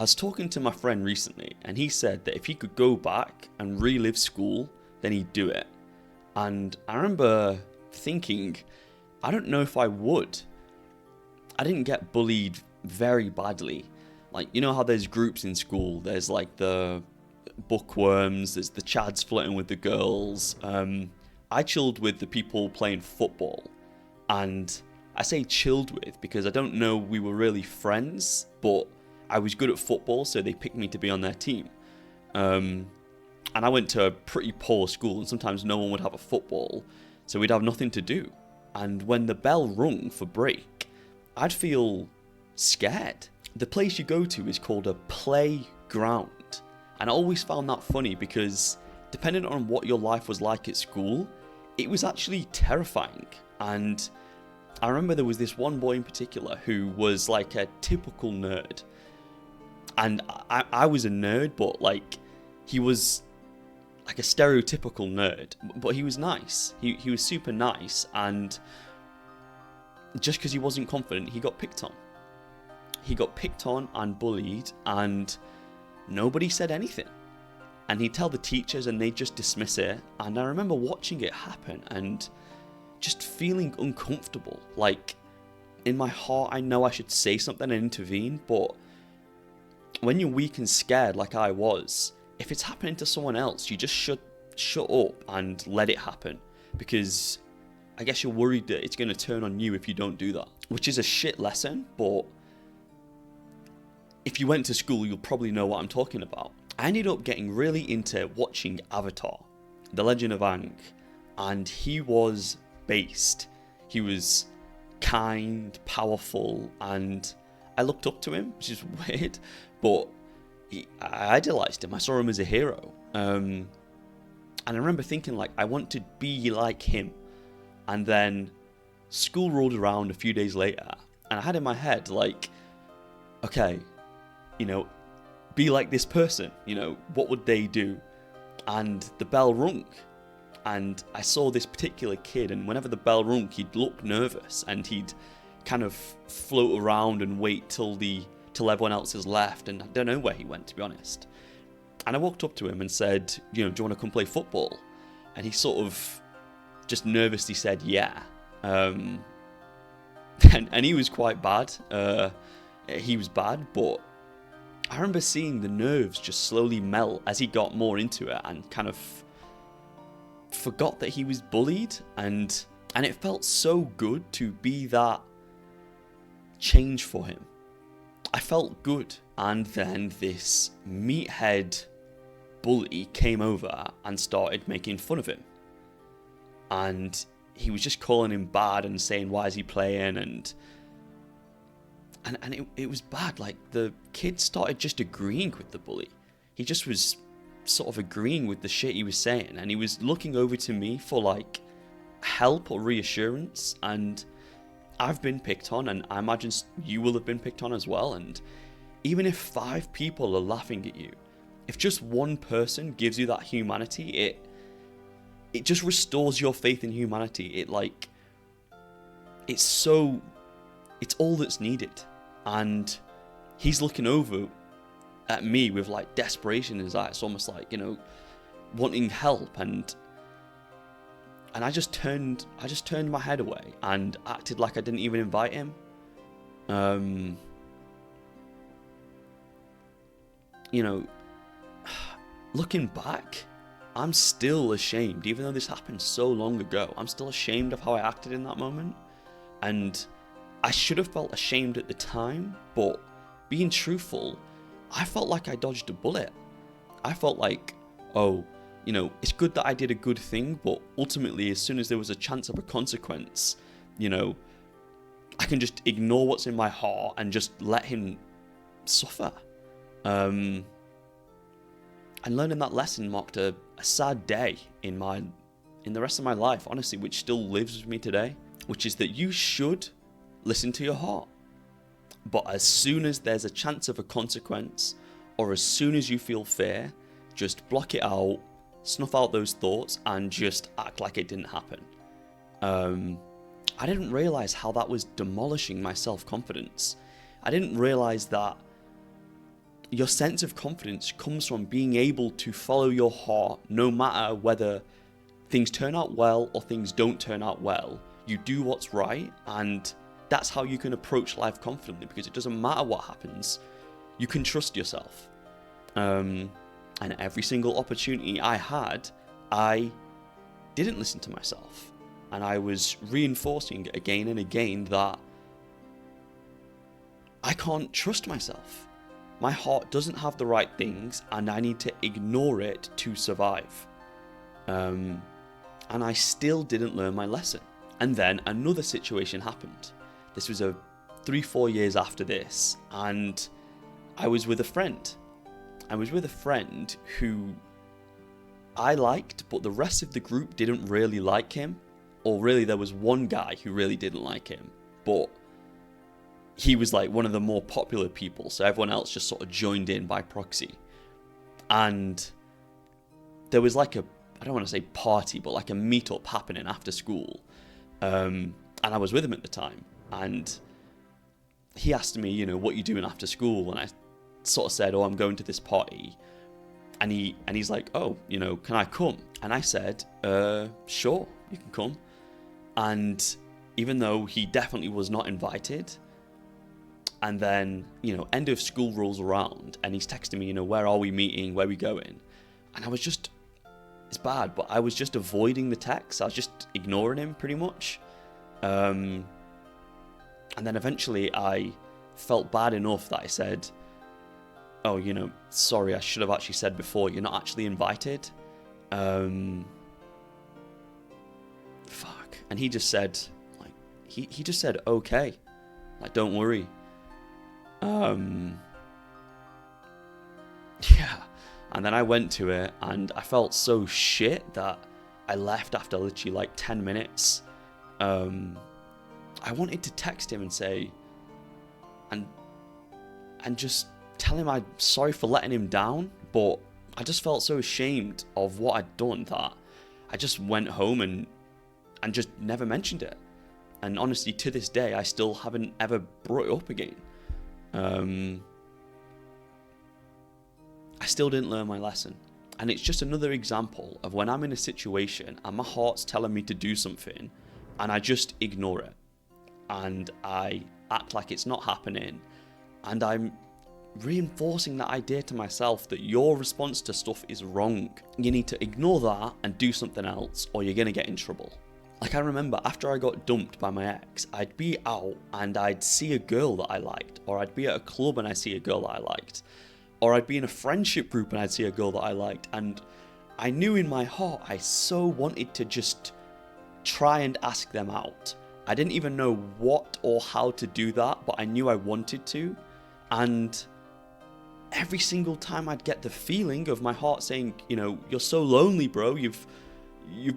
I was talking to my friend recently, and he said that if he could go back and relive school, then he'd do it. And I remember thinking, I don't know if I would. I didn't get bullied very badly. Like, you know how there's groups in school? There's like the bookworms, there's the chads flirting with the girls. I chilled with the people playing football. And I say chilled with because I don't know we were really friends, but I was good at football, so they picked me to be on their team. And I went to a pretty poor school, and sometimes no one would have a football, so we'd have nothing to do. And when the bell rung for break, I'd feel scared. The place you go to is called a playground, and I always found that funny because depending on what your life was like at school, it was actually terrifying. And I remember there was this one boy in particular who was like a typical nerd. And I was a nerd, but like he was like a stereotypical nerd, but he was nice. He was super nice, and just because he wasn't confident, he got picked on. He got picked on and bullied, and nobody said anything. And he'd tell the teachers and they'd just dismiss it. And I remember watching it happen and just feeling uncomfortable. Like, in my heart, I know I should say something and intervene, but when you're weak and scared like I was, if it's happening to someone else, you just should shut up and let it happen, because I guess you're worried that it's going to turn on you if you don't do that, which is a shit lesson, but if you went to school, you'll probably know what I'm talking about. I ended up getting really into watching Avatar, The Legend of Aang, and he was based. He was kind, powerful, and I looked up to him, which is weird, but I idolized him. I saw him as a hero. And I remember thinking, like, I want to be like him. And then school rolled around a few days later, and I had in my head, like, okay, you know, be like this person, you know, what would they do? And the bell rung, and I saw this particular kid, and whenever the bell rung, he'd look nervous, and he'd kind of float around and wait till everyone else has left, and I don't know where he went, to be honest. And I walked up to him and said, you know, do you want to come play football? And he sort of just nervously said, yeah. And he was quite bad. He was bad, but I remember seeing the nerves just slowly melt as he got more into it and kind of forgot that he was bullied, and it felt so good to be that change for him. I felt good, and then this meathead bully came over and started making fun of him, and he was just calling him bad and saying, why is he playing, and it was bad. Like, the kid started just agreeing with the bully. He just was sort of agreeing with the shit he was saying, and he was looking over to me for like help or reassurance. And I've been picked on, and I imagine you will have been picked on as well. And even if 5 people are laughing at you, if just one person gives you that humanity, it just restores your faith in humanity. It's all that's needed. And he's looking over at me with like desperation in his eyes, almost like, you know, wanting help, and I just turned my head away and acted like I didn't even invite him. You know, looking back, I'm still ashamed, even though this happened so long ago. I'm still ashamed of how I acted in that moment, and I should have felt ashamed at the time, but being truthful, I felt like I dodged a bullet. I felt like, oh, you know, it's good that I did a good thing, but ultimately, as soon as there was a chance of a consequence, you know, I can just ignore what's in my heart and just let him suffer. And learning that lesson marked a sad day in the rest of my life, honestly, which still lives with me today, which is that you should listen to your heart. But as soon as there's a chance of a consequence, or as soon as you feel fear, just block it out, snuff out those thoughts, and just act like it didn't happen. I didn't realize how that was demolishing my self-confidence. I didn't realize that your sense of confidence comes from being able to follow your heart no matter whether things turn out well or things don't turn out well. You do what's right, and that's how you can approach life confidently, because it doesn't matter what happens. You can trust yourself. And every single opportunity I had, I didn't listen to myself. And I was reinforcing again and again that I can't trust myself. My heart doesn't have the right things, and I need to ignore it to survive. And I still didn't learn my lesson. And then another situation happened. This was 3-4 years after this, and I was with a friend. I was with a friend who I liked, but the rest of the group didn't really like him. Or really, there was one guy who really didn't like him, but he was like one of the more popular people, so everyone else just sort of joined in by proxy. And there was like I don't want to say party, but like a meetup happening after school. And I was with him at the time, and he asked me, what you doing after school? And I sort of said, I'm going to this party. And he's like, can I come? And I said, sure, you can come. And even though he definitely was not invited, and then, end of school rolls around, and he's texting me, where are we meeting? Where are we going? And I was just, it's bad, but I was just avoiding the text. I was just ignoring him pretty much. And then eventually I felt bad enough that I said, sorry, I should have actually said before, you're not actually invited. Fuck. And he just said, he just said, okay, don't worry. Yeah. And then I went to it, and I felt so shit that I left after literally 10 minutes. I wanted to text him and say, and just tell him I'm sorry for letting him down, but I just felt so ashamed of what I'd done that I just went home and just never mentioned it. And honestly, to this day, I still haven't ever brought it up again. I still didn't learn my lesson. And it's just another example of when I'm in a situation and my heart's telling me to do something and I just ignore it. And I act like it's not happening. And I'm reinforcing that idea to myself that your response to stuff is wrong. You need to ignore that and do something else, or you're going to get in trouble. I remember after I got dumped by my ex, I'd be out and I'd see a girl that I liked, or I'd be at a club and I'd see a girl that I liked, or I'd be in a friendship group and I'd see a girl that I liked, and I knew in my heart I so wanted to just try and ask them out. I didn't even know what or how to do that, but I knew I wanted to. And every single time I'd get the feeling of my heart saying, you're so lonely, bro, you've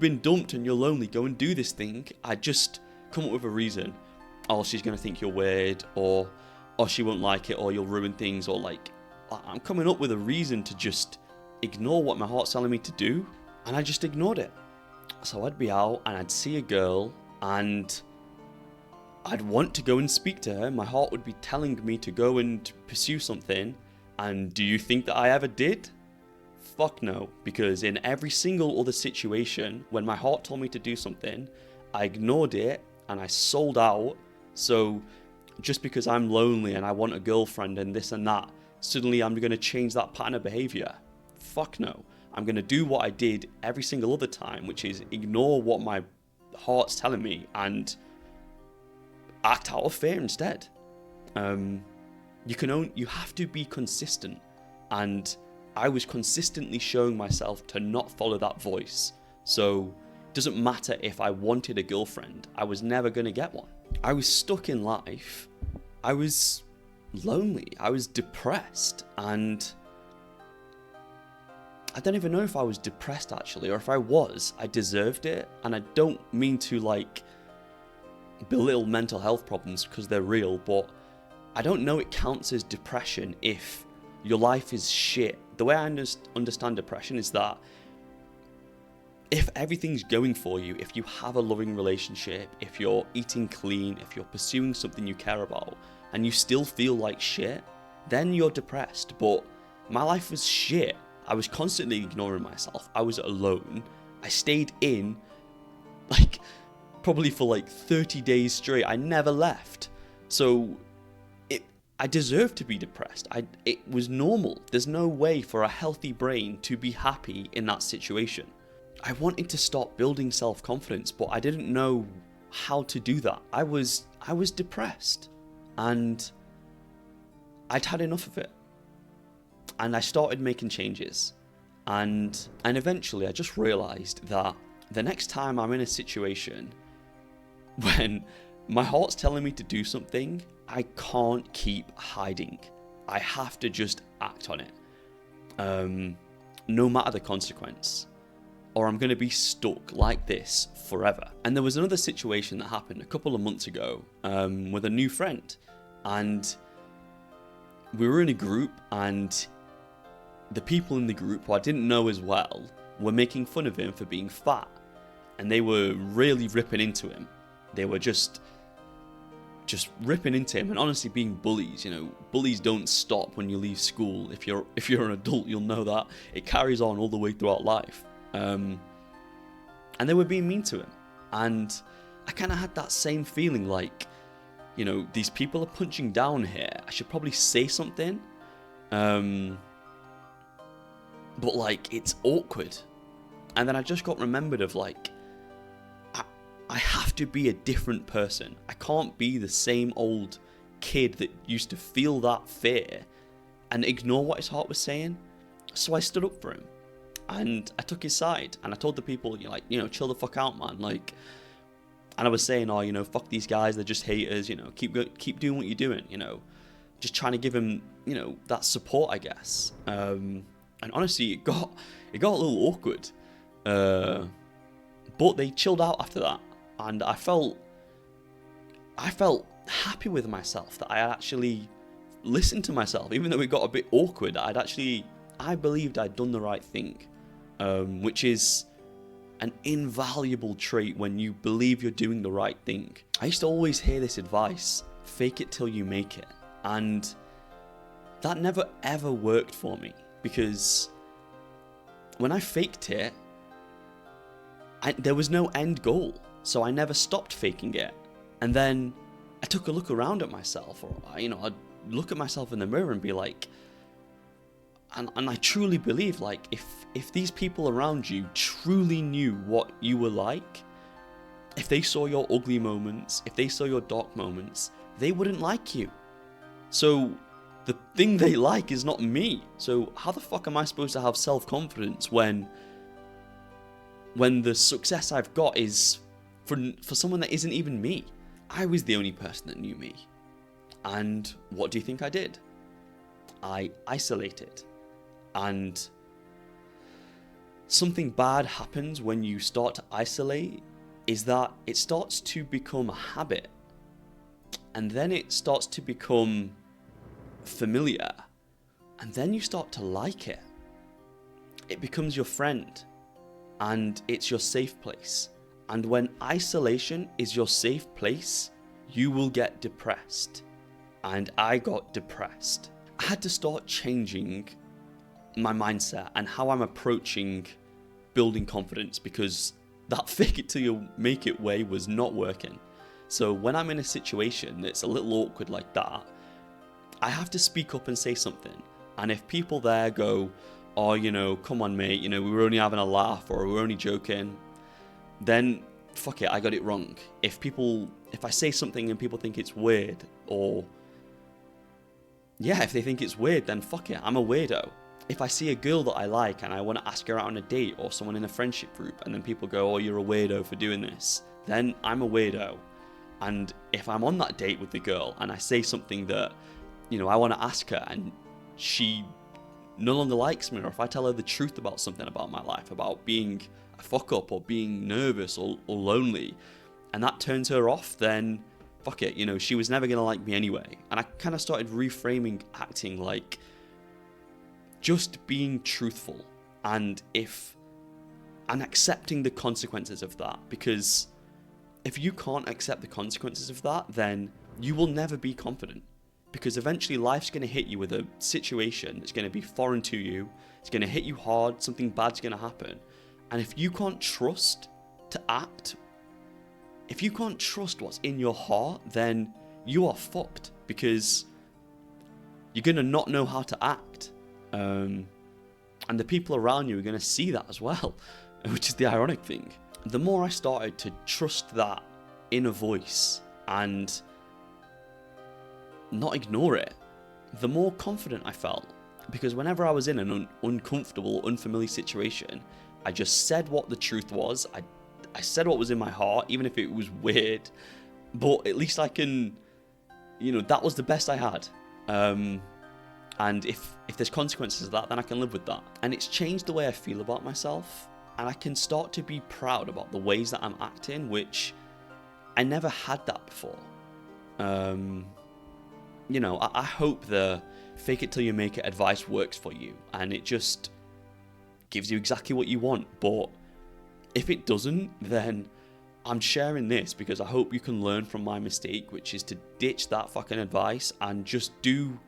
been dumped and you're lonely, go and do this thing, I'd just come up with a reason. She's going to think you're weird, or she won't like it, or you'll ruin things, or I'm coming up with a reason to just ignore what my heart's telling me to do, and I just ignored it. So I'd be out and I'd see a girl and I'd want to go and speak to her. My heart would be telling me to go and pursue something. And do you think that I ever did? Fuck no. Because in every single other situation, when my heart told me to do something, I ignored it and I sold out. So just because I'm lonely and I want a girlfriend and this and that, suddenly I'm going to change that pattern of behavior? Fuck no. I'm going to do what I did every single other time, which is ignore what my heart's telling me and act out of fear instead. You have to be consistent, and I was consistently showing myself to not follow that voice. So it doesn't matter if I wanted a girlfriend, I was never going to get one. I was stuck in life. I was lonely. I was depressed, and I don't even know if I was depressed actually, or if I was, I deserved it. And I don't mean to belittle mental health problems because they're real, but I don't know it counts as depression if your life is shit. The way I understand depression is that if everything's going for you, if you have a loving relationship, if you're eating clean, if you're pursuing something you care about, and you still feel like shit, then you're depressed. But my life was shit. I was constantly ignoring myself. I was alone. I stayed in, like, probably for like 30 days straight. I never left. So I deserved to be depressed. It was normal. There's no way for a healthy brain to be happy in that situation. I wanted to start building self-confidence, but I didn't know how to do that. I was depressed, and I'd had enough of it. And I started making changes. And eventually I just realized that the next time I'm in a situation when my heart's telling me to do something, I can't keep hiding. I have to just act on it, no matter the consequence, or I'm going to be stuck like this forever. And there was another situation that happened a couple of months ago with a new friend, and we were in a group, and the people in the group who I didn't know as well were making fun of him for being fat, and they were really ripping into him. They were just ripping into him, and honestly being bullies. You know, bullies don't stop when you leave school. If you're an adult, you'll know that it carries on all the way throughout life. And they were being mean to him, and I kind of had that same feeling, like, you know, these people are punching down here. I should probably say something, but like, it's awkward. And then I just got remembered of, like, I have to be a different person. I can't be the same old kid that used to feel that fear and ignore what his heart was saying. So I stood up for him, and I took his side, and I told the people, chill the fuck out, man. Like, and I was saying, fuck these guys, they're just haters. Keep doing what you're doing. Just trying to give him, that support, I guess. And honestly, it got a little awkward. But they chilled out after that. And I felt happy with myself that I had actually listened to myself, even though it got a bit awkward. I believed I'd done the right thing, which is an invaluable trait when you believe you're doing the right thing. I used to always hear this advice: fake it till you make it. And that never ever worked for me, because when I faked it, there was no end goal. So I never stopped faking it. And then I took a look around at myself, or, I'd look at myself in the mirror and be like, and I truly believe, like, if these people around you truly knew what you were like, if they saw your ugly moments, if they saw your dark moments, they wouldn't like you. So the thing they like is not me. So how the fuck am I supposed to have self-confidence when the success I've got is for someone that isn't even me? I was the only person that knew me. And what do you think I did? I isolated. And something bad happens when you start to isolate, is that it starts to become a habit. And then it starts to become familiar. And then you start to like it. It becomes your friend. And it's your safe place. And when isolation is your safe place, you will get depressed. And I got depressed. I had to start changing my mindset and how I'm approaching building confidence, because that fake it till you make it way was not working. So when I'm in a situation that's a little awkward like that, I have to speak up and say something. And if people there go, oh, come on, mate, we were only having a laugh, or we're only joking, then fuck it, I got it wrong. If I say something and people think it's weird, or if they think it's weird, then fuck it, I'm a weirdo. If I see a girl that I like and I want to ask her out on a date, or someone in a friendship group, and then people go, oh, you're a weirdo for doing this, then I'm a weirdo. And if I'm on that date with the girl and I say something that, I want to ask her, and she no longer likes me, or if I tell her the truth about something about my life, about being a fuck up, or being nervous, or lonely, and that turns her off, then fuck it, she was never going to like me anyway. And I kind of started reframing acting like just being truthful, and accepting the consequences of that. Because if you can't accept the consequences of that, then you will never be confident. because eventually life's going to hit you with a situation that's going to be foreign to you. It's going to hit you hard. Something bad's going to happen. And if you can't trust to act, if you can't trust what's in your heart, then you are fucked, because you're going to not know how to act. And the people around you are going to see that as well, which is the ironic thing. The more I started to trust that inner voice and not ignore it, the more confident I felt. Because whenever I was in an uncomfortable, unfamiliar situation, I just said what the truth was. I said what was in my heart, even if it was weird. But at least I can, that was the best I had. And if there's consequences of that, then I can live with that. And it's changed the way I feel about myself. And I can start to be proud about the ways that I'm acting, which I never had that before. I hope the fake it till you make it advice works for you, and it just gives you exactly what you want. But if it doesn't, then I'm sharing this because I hope you can learn from my mistake, which is to ditch that fucking advice and just be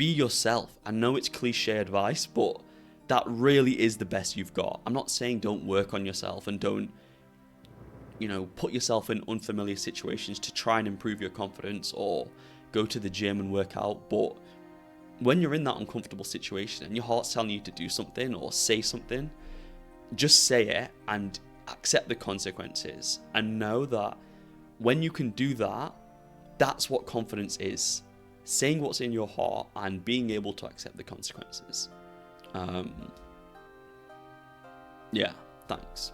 yourself. I know it's cliche advice, but that really is the best you've got. I'm not saying don't work on yourself and don't, put yourself in unfamiliar situations to try and improve your confidence or go to the gym and work out. But when you're in that uncomfortable situation and your heart's telling you to do something or say something, just say it and accept the consequences. And know that when you can do that, that's what confidence is. Saying what's in your heart and being able to accept the consequences. Yeah, thanks.